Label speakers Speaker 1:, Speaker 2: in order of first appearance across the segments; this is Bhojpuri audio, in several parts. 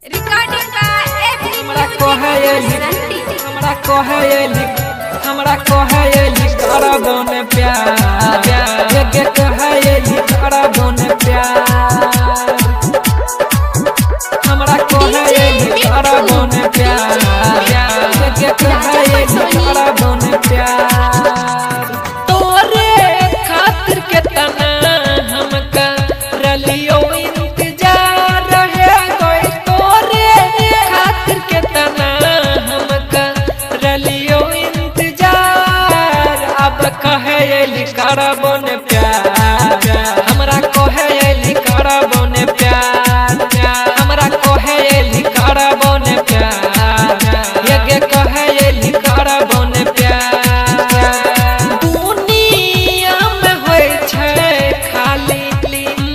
Speaker 1: रिकॉर्डिंग का
Speaker 2: हमरा कहेली करबो ने प्यार एके कहेली करबो ने प्यार हमरा कहेली करबो ने प्यार एके कहेली करबो ने प्यार तोरे खातिर के तना हम करलियो इंतजार रहे कोई तोरे खातिर के तना हम करलियो इंतजार अब कहेली करबो ने प्यार हमरा कहेली करबो ने प्यार हमरा कहेली करबो ने प्यार एके कहेली करबो ने प्यार दुनिया में होय छै खाली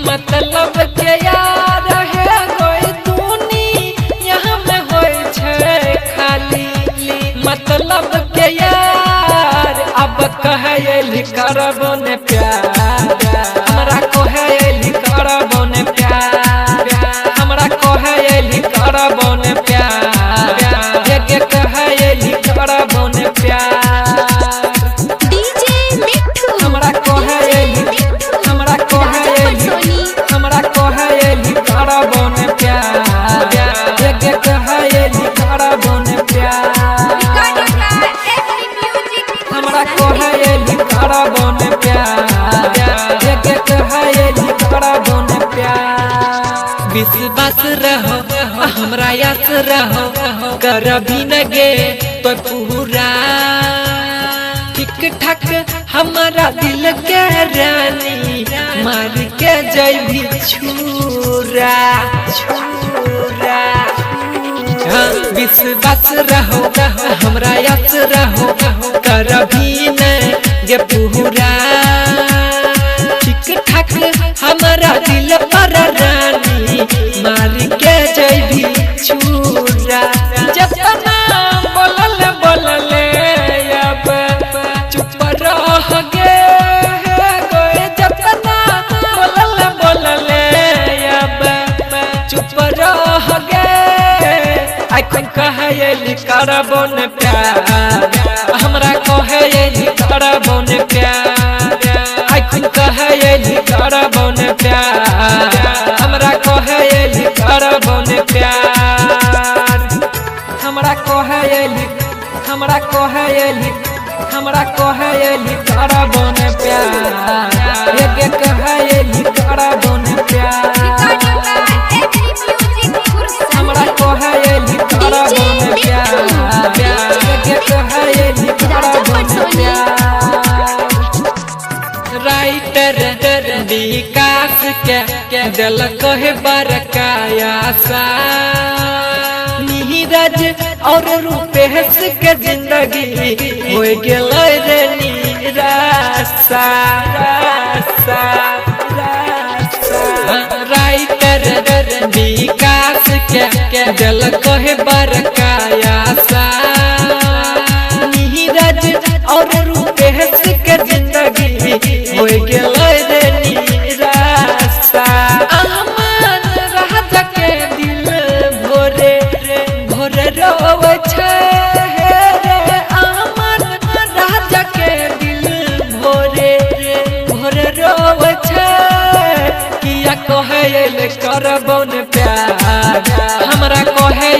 Speaker 2: मतलब के यार है कोई दुनिया में होय छै खाली मतलब के यार अब कहेली करबो ने प्यार हमरा कहेली करबो ने प्यार हमरा कहेली करबो ने प्यार एके कहेली करबो ने प्यार
Speaker 1: डीजे मिठू
Speaker 2: हमरा कहेली करबो ने प्यार एके कहेली करबो ने प्यार
Speaker 1: रिकॉर्डिंग का म्यूजिक
Speaker 2: हमरा कहेली करबो ने प्यार एके कहेली करबो ने प्यार विश्वास रहो हमरा याद रहो करबी न गे तो पूरा ठीक ठाक हमारा दिल के रानी मार के जैभी छुरा विश्वास रहो हमरा याद रहो करबी न गे पूरा ठीक ठाक हमारा दिल पर रानी मार के जैभी छुरा जतना बोलले अब चुप रह गे जतना बोलले अब चुप रह गे अखन कहेली करबो ने प्यार हमरा कहेली करबो ने प्यार अखन कहेली करबो ने प्यार हमरा कहेली करबो ने प्यार हमरा कहेली करबो ने प्यार एके कहेली करबो ने प्यार हमरा कहेली करबो ने प्यार एके कहेली करबो ने प्यार राइटर विकास के दिल कहे बरकाया सा नीरज और रूपेश के जिंदगी हो गेलै रे निराशा राइटर विकास के दिल कहे बरकाया सा नीरज और रूपेश के जिंदगी हो गेलै रे निराशा अमन राजा के दिल भोरे रोवे छै रे अमन राजा के दिल भोरे रोवे छै किया कहेली करबो ने प्यार हमरा कहे